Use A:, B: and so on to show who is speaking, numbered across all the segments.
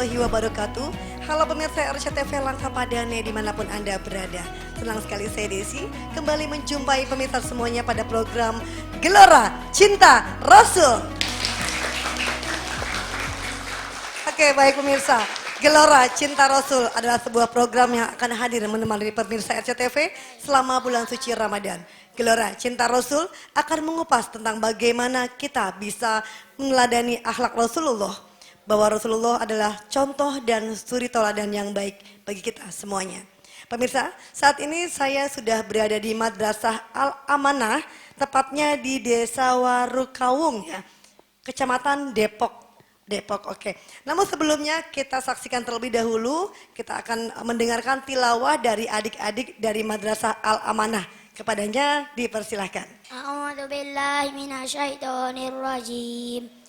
A: warahmatullahi wabarakatuh. Halo pemirsa RCTV Langkapadane dimanapun Anda berada. Senang sekali saya Desi kembali menjumpai pemirsa semuanya pada program Gelora Cinta Rasul. Oke, baik pemirsa, Gelora Cinta Rasul adalah sebuah program yang akan hadir menemani pemirsa RCTV selama bulan suci Ramadan. Gelora Cinta Rasul akan mengupas tentang bagaimana kita bisa meneladani akhlak Rasulullah. Bahwa Rasulullah adalah contoh dan suri teladan yang baik bagi kita semuanya. Pemirsa, saat ini saya sudah berada di Madrasah Al-Amanah, tepatnya di Desa Warukawung ya, Kecamatan Depok. Oke. Namun sebelumnya kita saksikan terlebih dahulu, kita akan mendengarkan tilawah dari adik-adik dari Madrasah Al-Amanah. Kepadanya dipersilahkan.
B: A'udzu billahi minasyaitonir rajim.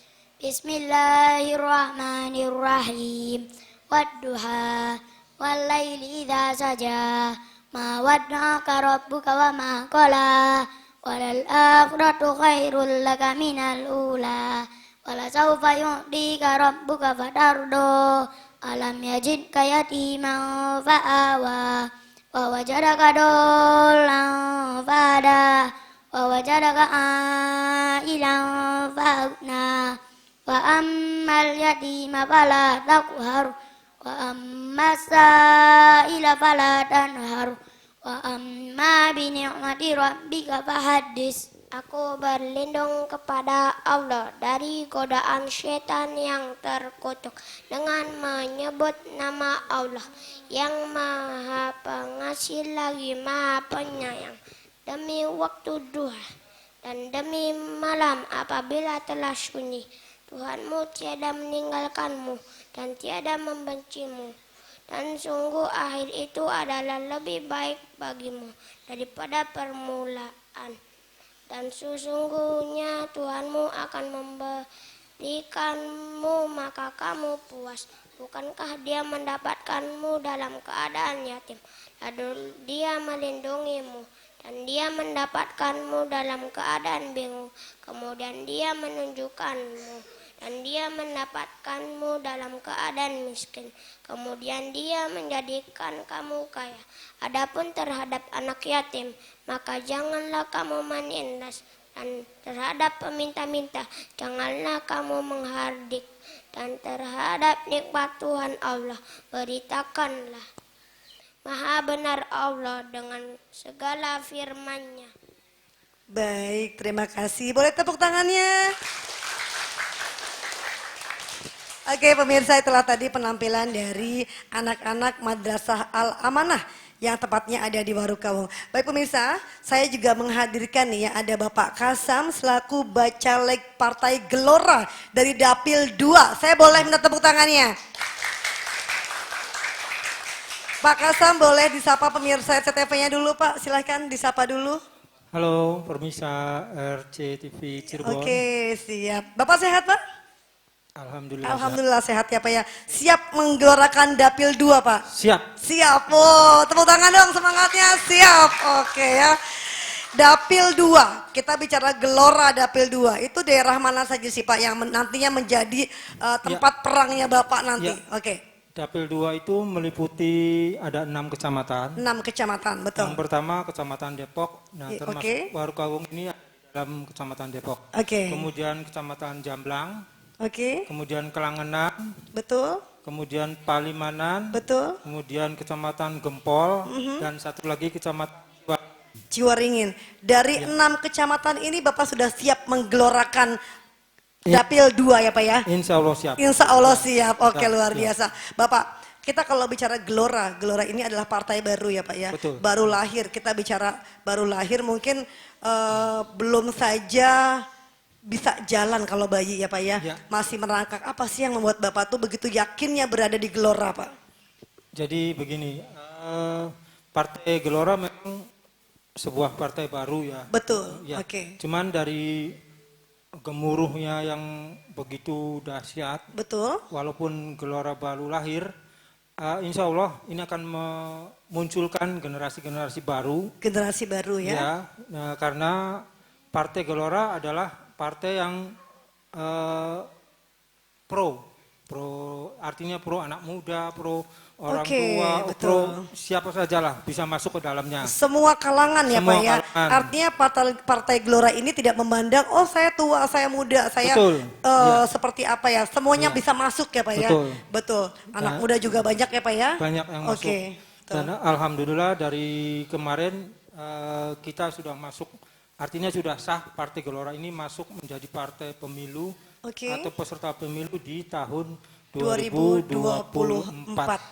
B: Bismillahirrahmanirrahim. Wadduha walaili idza saja. Ma wadda'aka rabbuka wa ma qala. Walal akhiratu khairul laka minal ula. Wala sawfa yu'tika rabbuka fatardo. Alam yajidka yatiman fa'awa. Wa wajadaka dollan fada. Wa wajadaka ailan fa'agna. Wa ammal yatima fala taqhar. Wa ammas sa'ila fala tanhar. Wa amma bi ni'mati rabbika fahaddis. Aku berlindung kepada Allah dari godaan syaitan yang terkutuk dengan menyebut nama Allah yang Maha Pengasih lagi Maha Penyayang. Demi waktu duha dan demi malam apabila telah sunyi, Tuhanmu tiada meninggalkanmu dan tiada membencimu. Dan sungguh akhir itu adalah lebih baik bagimu daripada permulaan. Dan sesungguhnya Tuhanmu akan memberikanmu maka kamu puas. Bukankah dia mendapatkanmu dalam keadaan yatim, lalu dia melindungimu. Dan dia mendapatkanmu dalam keadaan bingung, kemudian dia menunjukkanmu. Dan dia mendapatkanmu dalam keadaan miskin, kemudian dia menjadikan kamu kaya. Adapun terhadap anak yatim, maka janganlah kamu menindas. Dan terhadap peminta-minta, janganlah kamu menghardik. Dan terhadap nikmat Tuhan Allah, beritakanlah. Maha benar Allah dengan segala firman-Nya.
A: Baik, terima kasih. Boleh tepuk tangannya? Oke pemirsa, itulah tadi penampilan dari anak-anak Madrasah Al-Amanah yang tepatnya ada di Warukawung. Baik pemirsa, saya juga menghadirkan nih ya, ada Bapak Kasam selaku Bacaleg Partai Gelora dari Dapil 2. Saya boleh minta tepuk tangannya? Pak Kasam boleh disapa pemirsa RCTV-nya dulu Pak, silahkan disapa dulu.
C: Halo pemirsa RCTV Cirebon.
A: Oke siap, Bapak sehat Pak?
C: Alhamdulillah.
A: Alhamdulillah sehat ya Pak ya. Siap menggelorakan Dapil 2 Pak?
C: Siap.
A: Siap, oh tepuk tangan dong semangatnya, siap. Oke ya. Dapil 2, kita bicara Gelora Dapil 2, itu daerah mana saja sih Pak yang nantinya menjadi tempat perangnya Bapak nanti?
C: Ya.
A: Oke.
C: Dapil 2 itu meliputi ada 6 kecamatan.
A: 6 kecamatan, betul.
C: Yang pertama Kecamatan Depok, nah termasuk Warukawung ini ada dalam Kecamatan Depok.
A: Oke.
C: Kemudian Kecamatan Jamblang.
A: Oke.
C: Kemudian Kelangenan.
A: Betul.
C: Kemudian Palimanan.
A: Betul.
C: Kemudian Kecamatan Gempol. Dan satu lagi Kecamatan
A: Ciwaringin. Dari 6 kecamatan ini Bapak sudah siap menggelorakan Dapil 2 ya Pak ya?
C: Insya Allah siap.
A: Insya Allah siap, oke luar
C: Siap.
A: biasa. Bapak, kita kalau bicara Gelora, Gelora ini adalah partai baru ya Pak ya?
C: Betul.
A: Baru lahir, kita bicara baru lahir mungkin belum saja bisa jalan kalau bayi ya Pak ya?
C: Ya.
A: Masih merangkak, apa sih yang membuat Bapak tuh begitu yakinnya berada di Gelora Pak?
C: Jadi begini, Partai Gelora memang sebuah partai baru ya.
A: Betul,
C: Ya.
A: oke.
C: Cuman dari gemuruhnya yang begitu dahsyat,
A: Betul.
C: walaupun Gelora baru lahir, insya Allah ini akan memunculkan generasi-generasi baru.
A: Generasi baru ya?
C: Ya, karena Partai Gelora adalah partai yang pro artinya pro anak muda, pro orang
A: Oke,
C: tua,
A: betul.
C: pro siapa sajalah bisa masuk ke dalamnya.
A: Semua kalangan ya
C: Semua
A: Pak ya.
C: kalangan.
A: Artinya Partai Gelora ini tidak memandang, oh saya tua, saya muda, saya
C: Betul, iya.
A: seperti apa ya. Semuanya
C: Iya.
A: bisa masuk ya Pak ya.
C: Betul.
A: Betul. Anak
C: Nah,
A: muda juga banyak ya Pak ya.
C: Banyak yang masuk.
A: Oke.
C: Dan alhamdulillah dari kemarin kita sudah masuk, artinya sudah sah Partai Gelora ini masuk menjadi partai pemilu
A: Oke.
C: atau peserta pemilu di tahun
A: 2024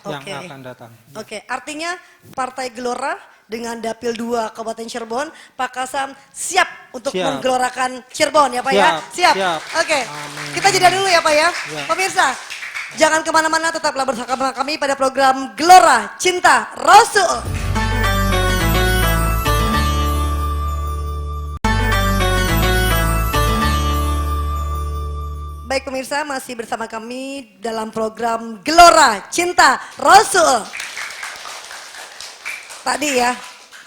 C: yang
A: oke.
C: akan datang.
A: Oke, artinya Partai Gelora dengan Dapil 2 Kabupaten Cirebon, Pak Kasam siap untuk
C: Siap.
A: menggelorakan Cirebon ya Pak ya?
C: Siap, siap.
A: Oke,
C: Amin.
A: kita jeda dulu ya Pak ya.
C: Ya.
A: Pemirsa, jangan kemana-mana, tetaplah bersama kami pada program Gelora Cinta Rasul. Baik pemirsa, masih bersama kami dalam program Gelora Cinta Rasul. Tadi ya,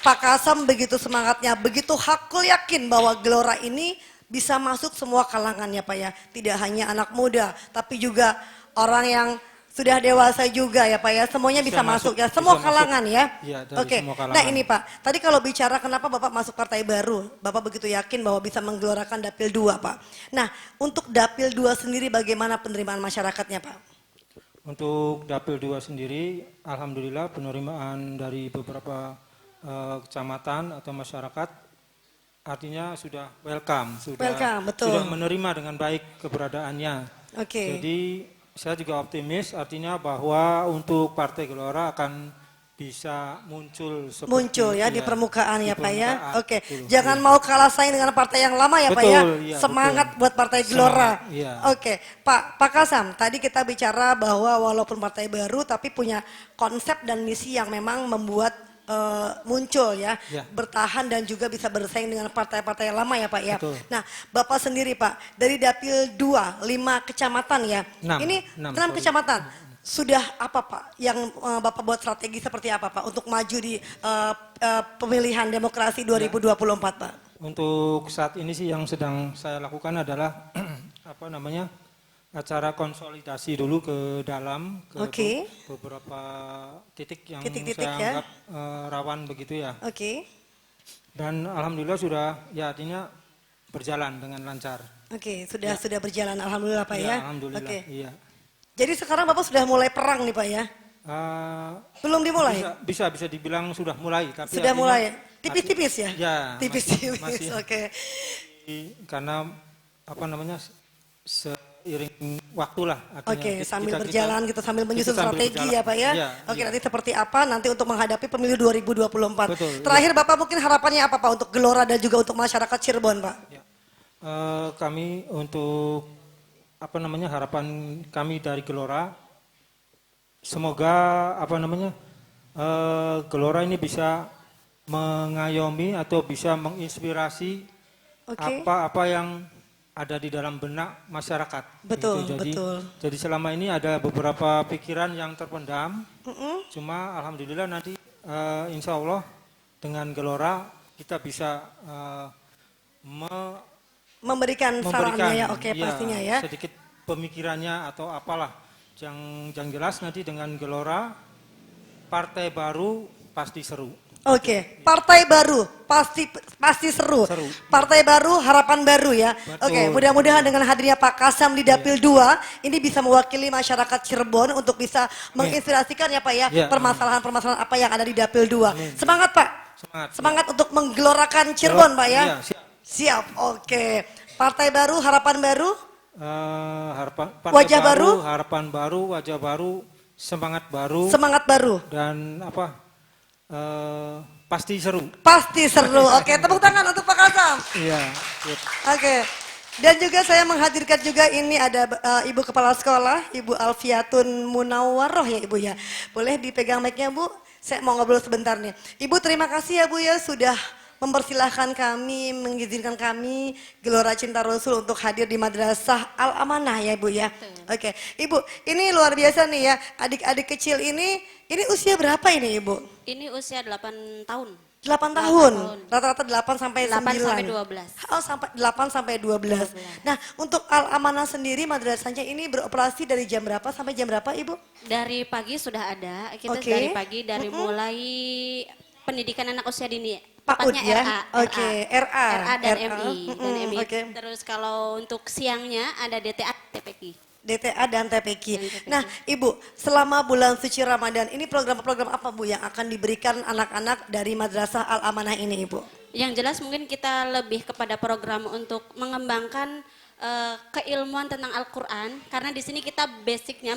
A: Pak Kasam begitu semangatnya, begitu hakul yakin bahwa Gelora ini bisa masuk semua kalangan ya Pak ya. Tidak hanya anak muda, tapi juga orang yang sudah dewasa juga ya Pak ya. Semuanya bisa masuk ya, semua
C: bisa
A: kalangan
C: masuk.
A: ya.
C: Iya, dari
A: Oke,
C: semua kalangan.
A: nah ini Pak, tadi kalau bicara kenapa Bapak masuk partai baru, Bapak begitu yakin bahwa bisa menggelorakan Dapil 2 Pak. Nah, untuk Dapil 2 sendiri bagaimana penerimaan masyarakatnya Pak?
C: Untuk Dapil 2 sendiri, alhamdulillah penerimaan dari beberapa kecamatan atau masyarakat artinya sudah welcome,
A: Betul.
C: sudah menerima dengan baik keberadaannya.
A: Oke.
C: Jadi saya juga optimis artinya bahwa untuk Partai Gelora akan bisa muncul seperti
A: Muncul ya
C: itu
A: di permukaan
C: di
A: ya Pak ya.
C: permukaan.
A: Oke,
C: Betul,
A: jangan
C: iya.
A: mau kalah saing dengan partai yang lama ya Pak ya.
C: Betul, iya,
A: Semangat
C: betul.
A: buat Partai Gelora.
C: Semangat, iya.
A: Oke, Pak Kasam, tadi kita bicara bahwa walaupun partai baru tapi punya konsep dan misi yang memang membuat muncul ya,
C: Ya.
A: bertahan dan juga bisa bersaing dengan partai-partai yang lama ya Pak ya.
C: Betul.
A: Nah, Bapak sendiri Pak, dari Dapil 2, 5 kecamatan ya.
C: Enam,
A: Ini
C: enam,
A: 6
C: sorry.
A: kecamatan. Sudah apa Pak yang Bapak buat strategi seperti apa Pak untuk maju di pemilihan demokrasi 2024 Pak?
C: Untuk saat ini sih yang sedang saya lakukan adalah apa namanya? Acara konsolidasi dulu ke dalam ke
A: Oke.
C: beberapa titik yang
A: Titik-titik
C: saya
A: ya.
C: anggap rawan begitu ya.
A: Oke.
C: Dan alhamdulillah sudah ya artinya berjalan dengan lancar.
A: Oke, sudah berjalan alhamdulillah Pak ya.
C: Alhamdulillah.
A: Oke.
C: Iya.
A: Jadi sekarang Bapak sudah mulai perang nih Pak ya? Belum dimulai?
C: Bisa dibilang sudah mulai tapi
A: Sudah
C: artinya
A: mulai. Tipis-tipis ya?
C: Ya,
A: Tipis-tipis.
C: masih-
A: Oke.
C: karena apa namanya seiring waktulah artinya
A: Oke,
C: kita-
A: sambil
C: kita-
A: berjalan gitu sambil menyusun
C: kita sambil
A: strategi
C: berjalan.
A: ya Pak ya.
C: Iya,
A: Oke,
C: iya.
A: nanti seperti apa nanti untuk menghadapi pemilu 2024.
C: Betul,
A: Terakhir Bapak mungkin harapannya apa Pak untuk Gelora dan juga untuk masyarakat Cirebon Pak?
C: Ya. Kami untuk apa namanya harapan kami dari Gelora semoga apa namanya Gelora ini bisa mengayomi atau bisa menginspirasi
A: Oke.
C: apa yang ada di dalam benak masyarakat.
A: Betul,
C: Jadi,
A: betul.
C: Jadi selama ini ada beberapa pikiran yang terpendam.
A: Mm-mm.
C: Cuma alhamdulillah nanti insya Allah dengan Gelora kita bisa
A: Memberikan sarannya ya, oke
C: ya,
A: pastinya ya.
C: sedikit pemikirannya atau apalah yang jelas nanti dengan Gelora partai baru pasti seru.
A: Oke, partai baru pasti seru.
C: Seru.
A: Partai baru, harapan baru ya.
C: Betul.
A: Oke, mudah-mudahan dengan hadirnya Pak Kasam di Dapil 2 ini bisa mewakili masyarakat Cirebon untuk bisa menginspirasikan ya Pak ya
C: Ya.
A: permasalahan-permasalahan apa yang ada di Dapil 2. Semangat Pak.
C: Semangat.
A: Semangat untuk menggelorakan Cirebon Pak ya.
C: Iya, siap.
A: Siap. Oke. Partai baru, harapan baru.
C: Partai
A: Wajah baru.
C: harapan baru, wajah baru, semangat baru
A: Semangat baru.
C: dan pasti seru.
A: Pasti seru. Oke, tepuk tangan untuk Pak Kasam.
C: Iya. Sip.
A: Oke. Dan juga saya menghadirkan juga ini ada Ibu Kepala Sekolah, Ibu Alfiatun Munawwaroh ya Ibu ya. Boleh dipegang mic-nya Bu? Saya mau ngobrol sebentar nih. Ibu terima kasih ya Bu ya sudah mempersilahkan kami, mengizinkan kami Gelora Cinta Rasul untuk hadir di Madrasah Al Amanah ya Ibu ya. Oke, Ibu ini luar biasa nih ya, adik-adik kecil ini usia berapa ini Ibu?
D: Ini usia 8 tahun.
A: 8 tahun.
D: tahun.
A: Rata-rata 8 sampai
D: 8
A: 9.
D: sampai 12.
A: Oh, sampai 8 sampai 12. Nah, untuk Al-Amanah sendiri madrasahnya ini beroperasi dari jam berapa sampai jam berapa, Ibu?
D: Dari pagi sudah ada, kita
A: Oke.
D: dari pagi dari mulai pendidikan anak usia dini,
A: PAUD
D: tepatnya
A: ya?
D: RA,
A: Oke, RA.
D: dan
A: RA.
D: MI, dan MI.
A: Oke.
D: Terus kalau untuk siangnya ada DTA, TPQ.
A: DTA dan TPQ. Nah, Ibu, selama bulan suci Ramadan ini program-program apa Bu yang akan diberikan anak-anak dari Madrasah Al-Amanah ini, Ibu?
D: Yang jelas mungkin kita lebih kepada program untuk mengembangkan keilmuan tentang Al-Quran, karena di sini kita basisnya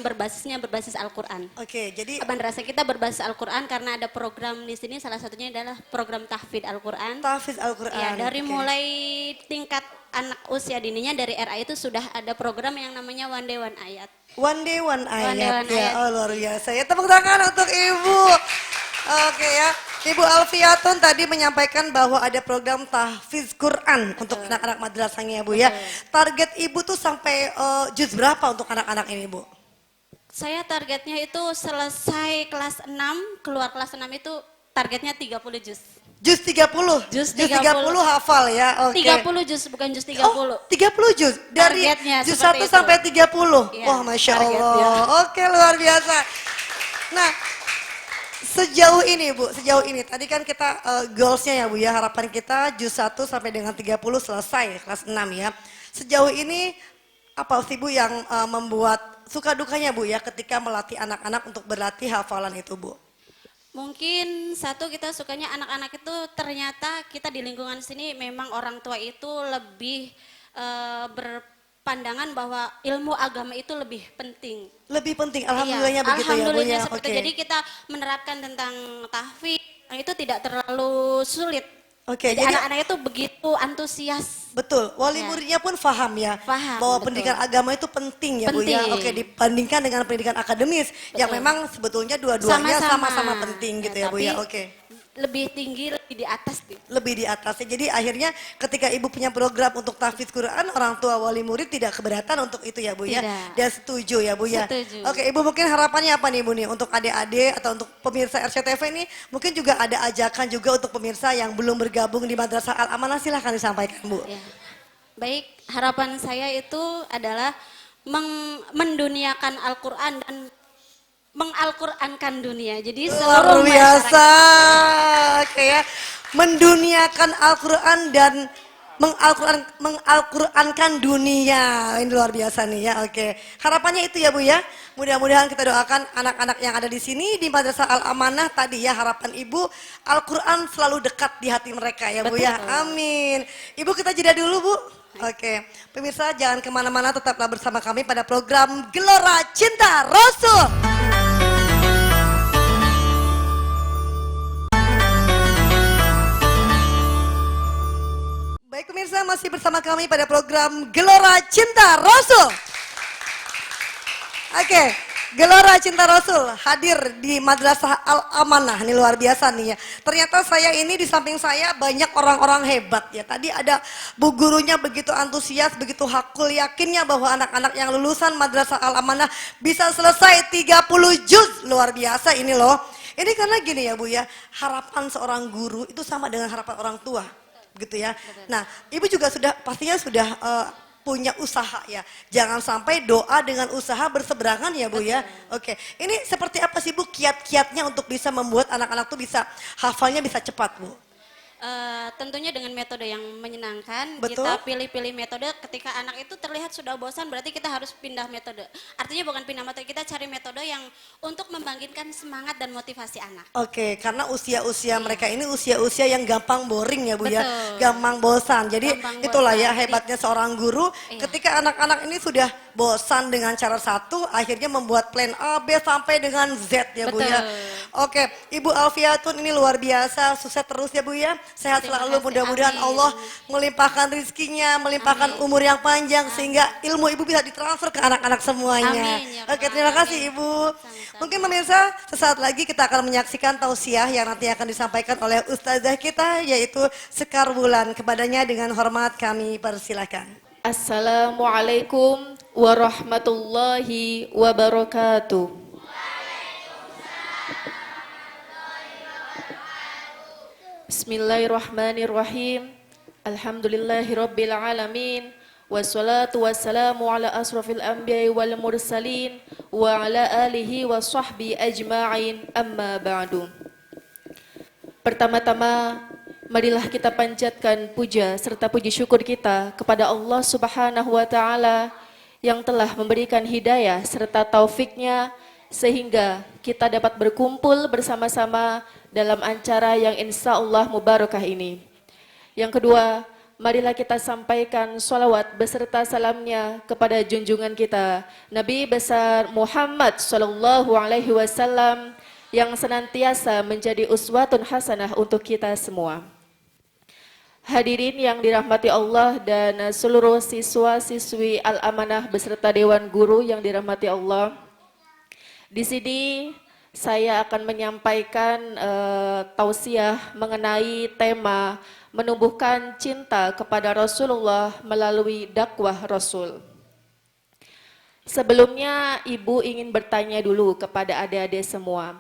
D: berbasis Al-Quran.
A: Oke, jadi
D: Madrasah kita berbasis Al-Quran karena ada program di sini, salah satunya adalah program tahfidz Al-Quran.
A: tahfiz Al-Quran.
D: Ya, dari
A: Oke.
D: mulai tingkat anak usia dininya dari RA itu sudah ada program yang namanya One Day One Ayat.
A: One day one ayat.
D: Day one
A: Ya,
D: ayat.
A: oh, luar biasa. Ya, tepuk tangan untuk Ibu. Oke ya, Ibu Alfiatun tadi menyampaikan bahwa ada program tahfiz Quran untuk anak-anak madrasahnya ya Bu ya. Target Ibu tuh sampai juz berapa untuk anak-anak ini Bu?
D: Saya targetnya itu selesai kelas 6, keluar kelas 6 itu targetnya 30 juz.
A: Juz 30?
D: Juz
A: 30
D: 30
A: hafal ya, oke.
D: 30 juz bukan juz 30.
A: Oh, 30 juz dari
D: Targetnya
A: juz
D: seperti
A: 1
D: itu.
A: sampai 30.
D: Iya,
A: Wah, Masya
D: targetnya.
A: Allah. Oke, luar biasa. Nah, sejauh ini Bu, sejauh ini tadi kan kita goalsnya ya Bu ya, harapan kita juz 1 sampai dengan 30 selesai kelas 6 ya. Sejauh ini apa sih Bu yang membuat suka dukanya Bu ya ketika melatih anak-anak untuk berlatih hafalan itu Bu?
D: Mungkin satu kita sukanya anak-anak itu ternyata kita di lingkungan sini memang orang tua itu lebih berpandangan bahwa ilmu agama itu lebih penting.
A: Lebih penting, alhamdulillahnya begitu
D: Alhamdulillahnya
A: ya Bu ya.
D: seperti itu. Jadi kita menerapkan tentang tahfidz itu tidak terlalu sulit.
A: Oke,
D: Jadi
A: jadi
D: anak-anak itu begitu antusias.
A: betul, wali
D: Ya.
A: muridnya pun paham ya
D: Paham,
A: bahwa
D: betul.
A: pendidikan agama itu penting ya Bu ya.
D: Penting.
A: Oke, dibandingkan dengan pendidikan akademis yang
D: Betul.
A: memang sebetulnya dua-duanya
D: Sama-sama.
A: sama-sama penting gitu ya Bu ya.
D: Tapi
A: Oke.
D: lebih tinggi, lebih di atas.
A: Lebih di atasnya. Jadi akhirnya ketika Ibu punya program untuk tahfidz Quran, orang tua wali murid tidak keberatan untuk itu ya Bu ya.
D: Tidak.
A: Dia setuju ya Bu ya.
D: Setuju.
A: Oke, Ibu mungkin harapannya apa nih Bu nih untuk adik-adik atau untuk pemirsa RCTV ini? Mungkin juga ada ajakan juga untuk pemirsa yang belum bergabung di Madrasah Al-Amanah, silahkan disampaikan Bu.
D: Ya. Baik, harapan saya itu adalah menduniakan Al-Quran dan mengal-Qurankan dunia. Jadi
A: Luar
D: seluruh
A: biasa.
D: masyarakat.
A: Oke ya. Menduniakan Al-Quran dan mengal-Qurankan dunia. Ini luar biasa nih ya. Oke. Harapannya itu ya Bu ya. Mudah-mudahan kita doakan anak-anak yang ada di sini di Madrasah Al-Amanah tadi ya, harapan Ibu Al-Quran selalu dekat di hati mereka ya Bu ya.
D: Betul.
A: Amin. Ibu kita jeda dulu Bu. Oke, pemirsa jangan kemana-mana, tetaplah bersama kami pada program Gelora Cinta Rasul. Baik pemirsa, masih bersama kami pada program Gelora Cinta Rasul. Oke, Gelora Cinta Rasul hadir di Madrasah Al-Amanah. Ini luar biasa nih ya. Ternyata saya ini di samping saya banyak orang-orang hebat ya. Tadi ada bu gurunya begitu antusias, begitu hakul, yakinnya bahwa anak-anak yang lulusan Madrasah Al-Amanah bisa selesai 30 juz. Luar biasa ini loh. Ini karena gini ya Bu ya, harapan seorang guru itu sama dengan harapan orang tua gitu ya. Nah, Ibu juga pastinya sudah punya usaha ya. Jangan sampai doa dengan usaha berseberangan ya Bu ya. Oke. Ini seperti apa sih Bu kiat-kiatnya untuk bisa membuat anak-anak tuh bisa hafalnya bisa cepat Bu?
D: Tentunya dengan metode yang menyenangkan.
A: Betul.
D: Kita pilih-pilih metode. Ketika anak itu terlihat sudah bosan, berarti kita harus pindah metode. Artinya bukan pindah metode, kita cari metode yang untuk membangkitkan semangat dan motivasi anak.
A: Oke, karena usia-usia mereka ini usia-usia yang gampang boring ya Bu ya,
D: Betul.
A: gampang bosan. Jadi
D: Gampang
A: itulah
D: bosan.
A: ya
D: Jadi-
A: hebatnya seorang guru.
D: Iya.
A: Ketika anak-anak ini sudah bosan dengan cara satu, akhirnya membuat plan A, B sampai dengan Z ya Bu
D: Betul.
A: ya. Oke, Ibu Alfiatun ini luar biasa, sukses terus ya Bu ya. Sehat
D: Terima
A: selalu,
D: kasih.
A: mudah-mudahan
D: Amin.
A: Allah melimpahkan rizkinya, melimpahkan umur yang panjang sehingga ilmu Ibu bisa ditransfer ke anak-anak semuanya.
D: Amin, ya
A: Oke,
D: Rabbal
A: terima kasih
D: Alamin.
A: Ibu.
D: Sama-sama.
A: Mungkin pemirsa, sesaat lagi kita akan menyaksikan tausiah yang nanti akan disampaikan oleh ustazah kita yaitu Sekar Wulan. Kepadanya dengan hormat kami persilakan.
E: Assalamualaikum warahmatullahi wabarakatuh. Bismillahirrahmanirrahim. Alhamdulillahirabbil alamin. Wassalatu wassalamu ala asrafil anbiya'i wal mursalin wa ala alihi wa sahbihi ajma'in, amma ba'du. Pertama-tama, marilah kita panjatkan puja serta puji syukur kita kepada Allah Subhanahu wa Ta'ala yang telah memberikan hidayah serta taufiknya sehingga kita dapat berkumpul bersama-sama dalam acara yang insya Allah mubarakah ini. Yang kedua, marilah kita sampaikan sholawat beserta salamnya kepada junjungan kita Nabi besar Muhammad Sallallahu Alaihi Wasallam yang senantiasa menjadi uswatun hasanah untuk kita semua. Hadirin yang dirahmati Allah dan seluruh siswa-siswi Al-Amanah beserta Dewan Guru yang dirahmati Allah. Di sini saya akan menyampaikan tausiah mengenai tema menumbuhkan cinta kepada Rasulullah melalui dakwah Rasul. Sebelumnya Ibu ingin bertanya dulu kepada adik-adik semua,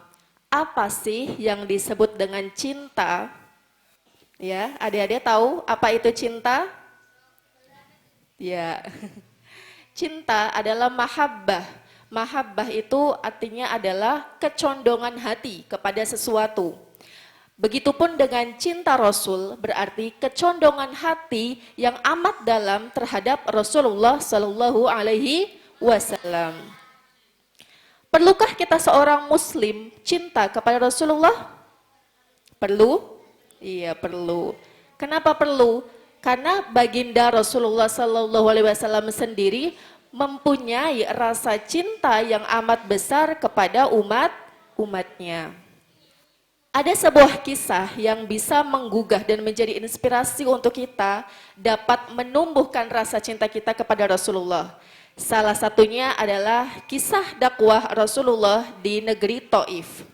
E: apa sih yang disebut dengan cinta? Ya, adik-adik tahu apa itu cinta? Ya, cinta adalah mahabbah. Mahabbah itu artinya adalah kecondongan hati kepada sesuatu. Begitupun dengan cinta Rasul berarti kecondongan hati yang amat dalam terhadap Rasulullah Sallallahu Alaihi Wasallam. Perlukah kita seorang Muslim cinta kepada Rasulullah? Perlu? Iya perlu. Kenapa perlu? Karena baginda Rasulullah Sallallahu Alaihi Wasallam sendiri mempunyai rasa cinta yang amat besar kepada umatnya. Ada sebuah kisah yang bisa menggugah dan menjadi inspirasi untuk kita dapat menumbuhkan rasa cinta kita kepada Rasulullah. Salah satunya adalah kisah dakwah Rasulullah di negeri Taif.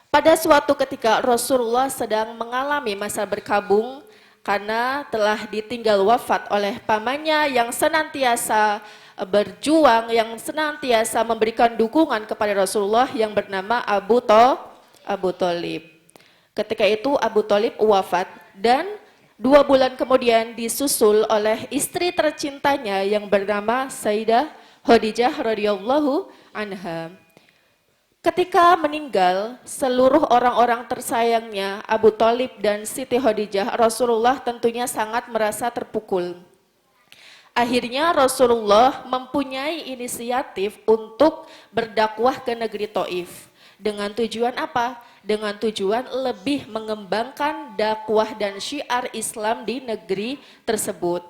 E: Pada suatu ketika Rasulullah sedang mengalami masa berkabung karena telah ditinggal wafat oleh pamannya yang senantiasa berjuang, yang senantiasa memberikan dukungan kepada Rasulullah yang bernama Abu Thalib. Ketika itu Abu Thalib wafat dan 2 bulan kemudian disusul oleh istri tercintanya yang bernama Sayyidah Khadijah radhiyallahu anha. Ketika meninggal seluruh orang-orang tersayangnya Abu Thalib dan Siti Khadijah, Rasulullah tentunya sangat merasa terpukul. Akhirnya Rasulullah mempunyai inisiatif untuk berdakwah ke negeri Taif. Dengan tujuan apa? Dengan tujuan lebih mengembangkan dakwah dan syiar Islam di negeri tersebut.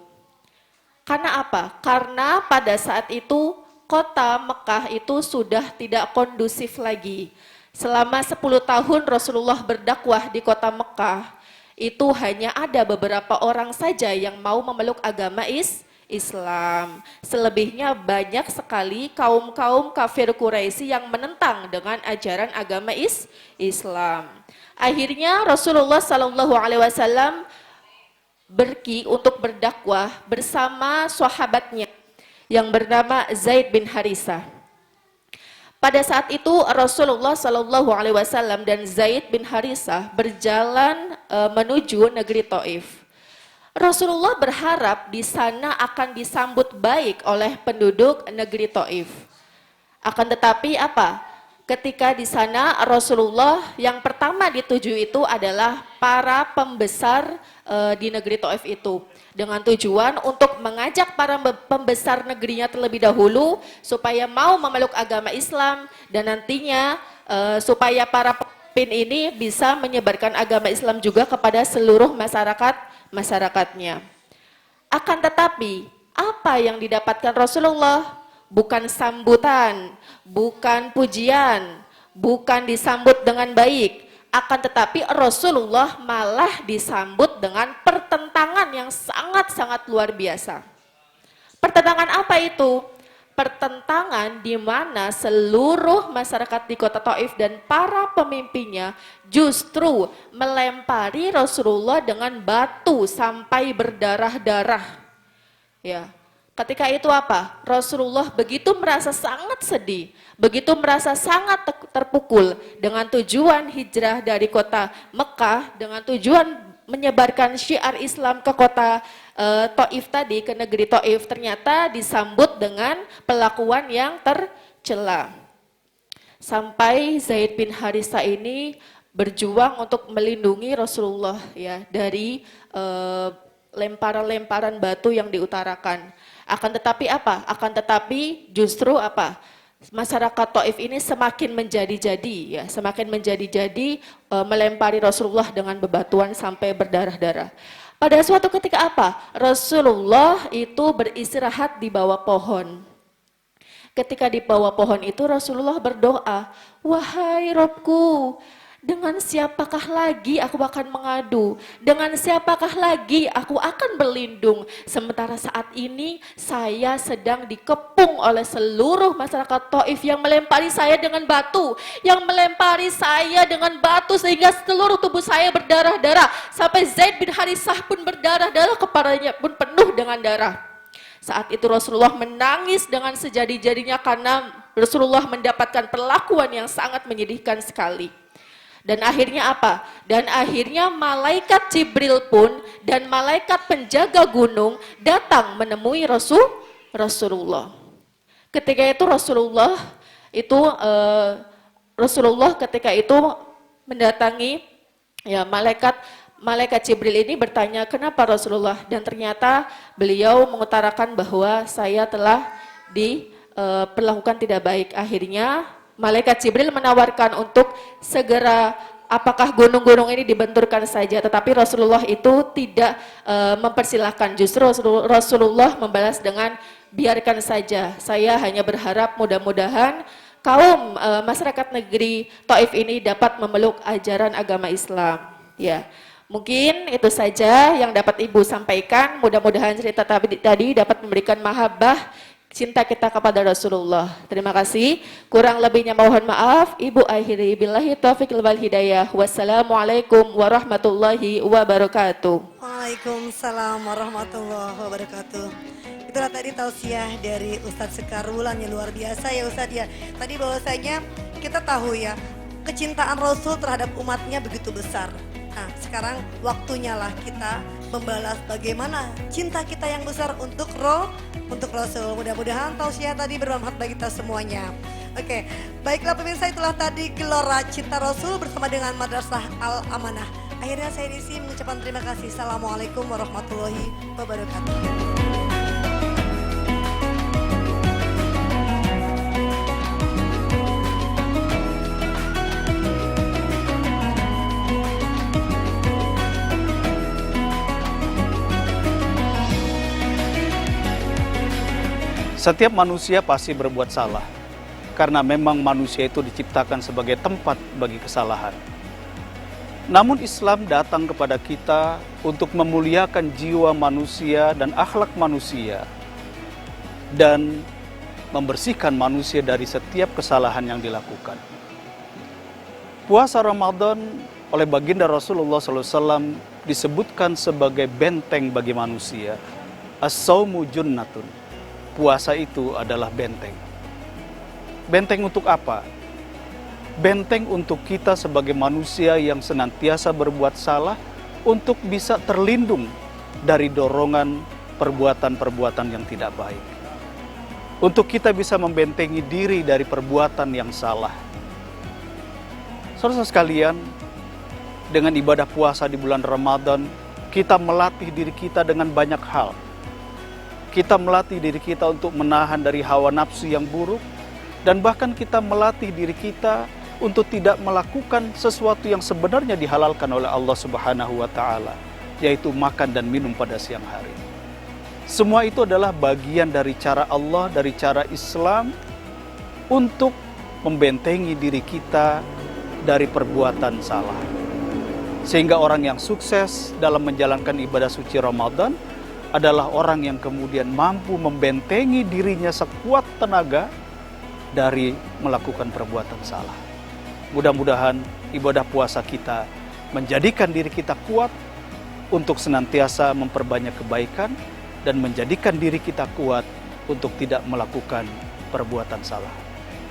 E: Karena apa? Karena pada saat itu kota Mekah itu sudah tidak kondusif lagi. Selama 10 tahun Rasulullah berdakwah di kota Mekah, itu hanya ada beberapa orang saja yang mau memeluk agama Islam. Selebihnya banyak sekali kaum-kaum kafir Quraisy yang menentang dengan ajaran agama Islam. Akhirnya Rasulullah Sallallahu Alaihi Wasallam pergi untuk berdakwah bersama sahabatnya yang bernama Zaid bin Harisah. Pada saat itu Rasulullah Sallallahu Alaihi Wasallam dan Zaid bin Harisah berjalan menuju negeri Taif. Rasulullah berharap di sana akan disambut baik oleh penduduk negeri Taif. Akan tetapi apa? Ketika di sana Rasulullah yang pertama dituju itu adalah para pembesar di negeri Taif itu. Dengan tujuan untuk mengajak para pembesar negerinya terlebih dahulu supaya mau memeluk agama Islam dan nantinya supaya para pemimpin ini bisa menyebarkan agama Islam juga kepada seluruh masyarakatnya. Akan tetapi apa yang didapatkan Rasulullah? Bukan sambutan, bukan pujian, bukan disambut dengan baik. Akan tetapi Rasulullah malah disambut dengan pertentangan yang sangat-sangat luar biasa. Pertentangan apa itu? Pertentangan di mana seluruh masyarakat di kota Taif dan para pemimpinnya justru melempari Rasulullah dengan batu sampai berdarah-darah. Ya. Ketika itu apa? Rasulullah begitu merasa sangat sedih, begitu merasa sangat terpukul dengan tujuan hijrah dari kota Mekah, dengan tujuan menyebarkan syiar Islam ke kota Taif tadi, ke negeri Taif, ternyata disambut dengan perlakuan yang tercela. Sampai Zaid bin Haritha ini berjuang untuk melindungi Rasulullah ya dari lemparan-lemparan batu yang diutarakan. Akan tetapi apa? Akan tetapi justru apa? Masyarakat Taif ini semakin menjadi-jadi ya, semakin menjadi-jadi melempari Rasulullah dengan bebatuan sampai berdarah-darah. Pada suatu ketika apa? Rasulullah itu beristirahat di bawah pohon. Ketika di bawah pohon itu Rasulullah berdoa, "Wahai Robku, dengan siapakah lagi aku akan mengadu? Dengan siapakah lagi aku akan berlindung? Sementara saat ini saya sedang dikepung oleh seluruh masyarakat Taif yang melempari saya dengan batu, yang melempari saya dengan batu sehingga seluruh tubuh saya berdarah-darah. Sampai Zaid bin Harithah pun berdarah-darah, kepalanya pun penuh dengan darah." Saat itu Rasulullah menangis dengan sejadi-jadinya karena Rasulullah mendapatkan perlakuan yang sangat menyedihkan sekali. Dan akhirnya apa? Dan akhirnya malaikat Jibril pun dan malaikat penjaga gunung datang menemui Rasulullah. Ketika itu Rasulullah ketika itu mendatangi ya malaikat Jibril ini bertanya, "Kenapa Rasulullah?" Dan ternyata beliau mengutarakan bahwa saya telah diperlakukan tidak baik. Akhirnya malaikat Jibril menawarkan untuk segera apakah gunung-gunung ini dibenturkan saja, tetapi Rasulullah itu tidak mempersilahkan. Justru Rasulullah membalas dengan, "Biarkan saja, saya hanya berharap mudah-mudahan kaum masyarakat negeri Taif ini dapat memeluk ajaran agama Islam." Ya. Mungkin itu saja yang dapat Ibu sampaikan. Mudah-mudahan cerita tadi dapat memberikan mahabbah cinta kita kepada Rasulullah. Terima kasih. Kurang lebihnya mohon maaf. Ibu akhiri billahi taufiq wal hidayah. Wassalamualaikum warahmatullahi wabarakatuh.
A: Waalaikumsalam warahmatullahi wabarakatuh. Itulah tadi tausiah dari Ustadz Sekar Wulan yang luar biasa ya Ustadz ya. Tadi bahwasanya kita tahu ya, kecintaan Rasul terhadap umatnya begitu besar. Nah, sekarang waktunya lah kita membalas bagaimana cinta kita yang besar untuk Rasul. Mudah-mudahan tausiah tadi bermanfaat bagi kita semuanya. Oke, baiklah pemirsa, itulah tadi Gelora Cinta Rasul bersama dengan Madrasah Al Amanah. Akhirnya saya di sini mengucapkan terima kasih. Assalamualaikum warahmatullahi wabarakatuh.
F: Setiap manusia pasti berbuat salah, karena memang manusia itu diciptakan sebagai tempat bagi kesalahan. Namun Islam datang kepada kita untuk memuliakan jiwa manusia dan akhlak manusia, dan membersihkan manusia dari setiap kesalahan yang dilakukan. Puasa Ramadan oleh baginda Rasulullah SAW disebutkan sebagai benteng bagi manusia. As-saumu junnatun. Puasa itu adalah benteng. Benteng untuk apa? Benteng untuk kita sebagai manusia yang senantiasa berbuat salah untuk bisa terlindung dari dorongan perbuatan-perbuatan yang tidak baik. Untuk kita bisa membentengi diri dari perbuatan yang salah. Saudara sekalian, dengan ibadah puasa di bulan Ramadan, kita melatih diri kita dengan banyak hal. Kita melatih diri kita untuk menahan dari hawa nafsu yang buruk, dan bahkan kita melatih diri kita untuk tidak melakukan sesuatu yang sebenarnya dihalalkan oleh Allah Subhanahu wa Ta'ala, yaitu makan dan minum pada siang hari. Semua itu adalah bagian dari cara Allah, dari cara Islam untuk membentengi diri kita dari perbuatan salah. Sehingga orang yang sukses dalam menjalankan ibadah suci Ramadan adalah orang yang kemudian mampu membentengi dirinya sekuat tenaga dari melakukan perbuatan salah. Mudah-mudahan ibadah puasa kita menjadikan diri kita kuat untuk senantiasa memperbanyak kebaikan dan menjadikan diri kita kuat untuk tidak melakukan perbuatan salah.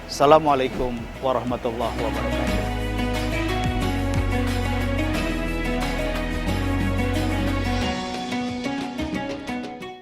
F: Assalamualaikum warahmatullahi wabarakatuh.